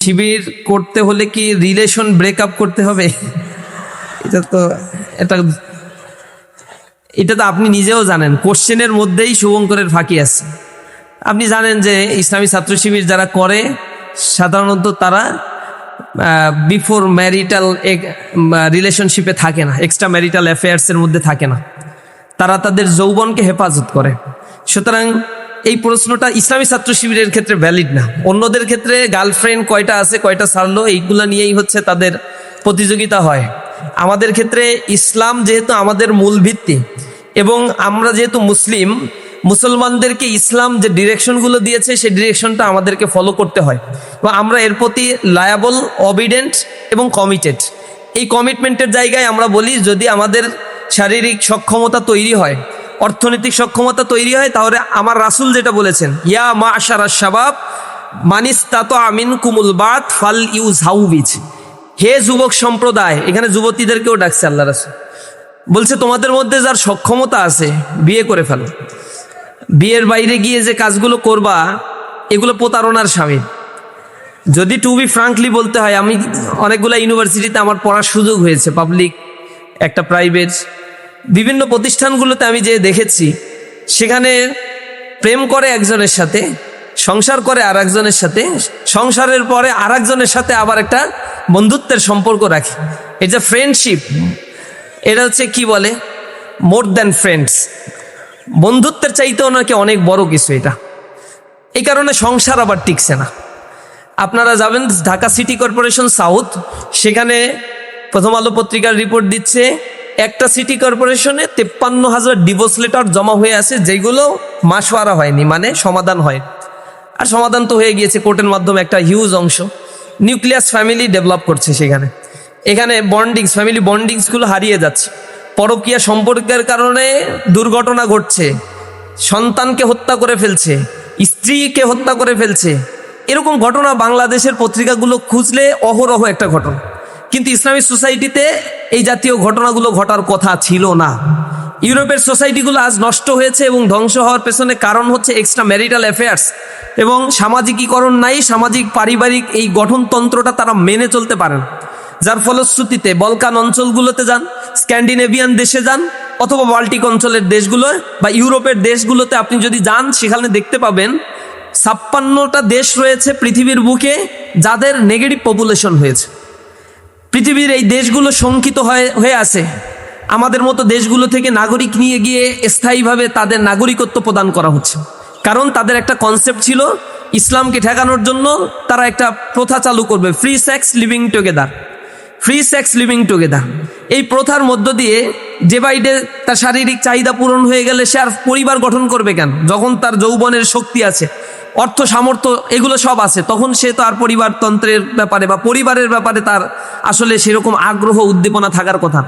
শিবির করতে হলে কি রিলেশন ব্রেকআপ করতে হবে? এটা তো আপনি নিজেও জানেন, কোশ্চেনের মধ্যেই শুভঙ্করের ফাঁকি আছে। আপনি জানেন যে ইসলামী ছাত্র শিবির যারা করে সাধারণত তারা বিফোর ম্যারিটাল রিলেশনশিপে থাকে না, এক্সট্রা ম্যারিটাল অ্যাফেয়ার্সের মধ্যে থাকে না, তারা তাদের যৌবনকে হেফাজত করে। সুতরাং এই প্রশ্নটা ইসলামী ছাত্র শিবিরের ক্ষেত্রে ভ্যালিড না। অন্যদের ক্ষেত্রে গার্লফ্রেন্ড কয়টা আছে, কয়টা ছাড়লো, এইগুলা নিয়েই হচ্ছে তাদের প্রতিযোগিতা হয়। আমাদের ক্ষেত্রে ইসলাম যেহেতু আমাদের মূল ভিত্তি এবং আমরা যেহেতু মুসলমানদেরকে ইসলাম যে ডিরেকশনগুলো দিয়েছে সেই ডিরেকশনটা আমাদেরকে ফলো করতে হয় এবং আমরা এর প্রতি লায়াবল, অবিডেন্ট এবং কমিটেড। এই কমিটমেন্টের জায়গায় আমরা বলি, যদি আমাদের শারীরিক সক্ষমতা তৈরি হয়, অর্থনৈতিক সক্ষমতা তৈরি হয়, তাহলে আমার রাসূল যেটা বলেছেন, ইয়া মাশারাশ শাবাব মানিস্তাতা মিনকুমুল বাত ফাল ইউজাউবিজ, হে যুবক সম্প্রদায়, এখানে যুবতীদেরকেও ডাকছে আল্লাহ রাসূল, বলছে তোমাদের মধ্যে যার সক্ষমতা আছে বিয়ে করে ফেলো। বিয়ের বাইরে গিয়ে যে কাজগুলো করবা এগুলো প্রতারণার শামিল। যদি টু বি ফ্রাঙ্কলি বলতে হয়, আমি অনেকগুলো ইউনিভার্সিটিতে আমার পড়ার সুযোগ হয়েছে, পাবলিক, একটা প্রাইভেট, বিভিন্ন প্রতিষ্ঠানগুলোতে আমি যে দেখেছি, সেখানে প্রেম করে একজনের সাথে, সংসার করে আর একজনের সাথে, সংসারের পরে আর একজনের সাথে আবার একটা বন্ধুত্বের সম্পর্ক রাখে। এটা ফ্রেন্ডশিপ, এটা হচ্ছে কি বলে, মোর দ্যান ফ্রেন্ডস, বন্ধুত্বের চাইতেও নাকি অনেক বড় কিছু এটা। এই কারণে সংসার আবার টিকছে না। আপনারা যাবেন ঢাকা সিটি কর্পোরেশন সাউথ, সেখানে প্রথম আলো পত্রিকার রিপোর্ট দিচ্ছে একটা সিটি কর্পোরেশনে 53,000 ডিভোর্স লেটার জমা হয়ে আছে, যেগুলো মাসওয়ারা হয়নি, মানে সমাধান হয়। আর সমাধান তো হয়ে গিয়েছে কোর্টের মাধ্যমে, একটা হিউজ অংশ। নিউক্লিয়াস ফ্যামিলি ডেভেলপ করছে সেখানে, এখানে বন্ডিংস, ফ্যামিলি বন্ডিংসগুলো হারিয়ে যাচ্ছে, পরকীয়া সম্পর্কের কারণে দুর্ঘটনা ঘটছে, সন্তানকে হত্যা করে ফেলছে, স্ত্রীকে হত্যা করে ফেলছে। এরকম ঘটনা বাংলাদেশের পত্রিকাগুলো খুঁজলে অহরহ একটা ঘটনা। কিন্তু ইসলামিক সোসাইটিতে এই জাতীয় ঘটনাগুলো ঘটার কথা ছিল না। ইউরোপের সোসাইটিগুলো আজ নষ্ট হয়েছে এবং ধ্বংস হওয়ার পেছনে কারণ হচ্ছে এক্সট্রা ম্যারিটাল অ্যাফেয়ার্স এবং সামাজিকীকরণ নাই, সামাজিক পারিবারিক এই গঠনতন্ত্রটা তারা মেনে চলতে পারেন। যার ফলশ্রুতিতে বলকান অঞ্চলগুলোতে যান, স্ক্যান্ডিনেভিয়ান দেশে যান, অথবা বাল্টিক অঞ্চলের দেশগুলো বা ইউরোপের দেশগুলোতে আপনি যদি যান, সেখানে দেখতে পাবেন 56টা দেশ রয়েছে পৃথিবীর বুকে যাদের নেগেটিভ পপুলেশন হয়েছে। পৃথিবীর এই দেশগুলো শঙ্কিত হয়ে আছে। আমাদের মতো দেশগুলো থেকে নাগরিক নিয়ে গিয়ে স্থায়ীভাবে তাদের নাগরিকত্ব প্রদান করা হচ্ছে, কারণ তাদের একটা কনসেপ্ট ছিল, ইসলামকে ঠেকানোর জন্য তারা একটা প্রথা চালু করবে, free sex living together, free sex living together. এই প্রথার মধ্য দিয়ে যে বাইরে তার শারীরিক চাহিদা পূরণ হয়ে গেলে সে আর পরিবার গঠন করবে কেন? যখন তার যৌবনের শক্তি আছে, অর্থ সামর্থ্য এগুলো সব আছে, তখন সে তো আর পরিবারতন্ত্রের ব্যাপারে বা পরিবারের ব্যাপারে তার আসলে সেরকম আগ্রহ উদ্দীপনা থাকার কথা।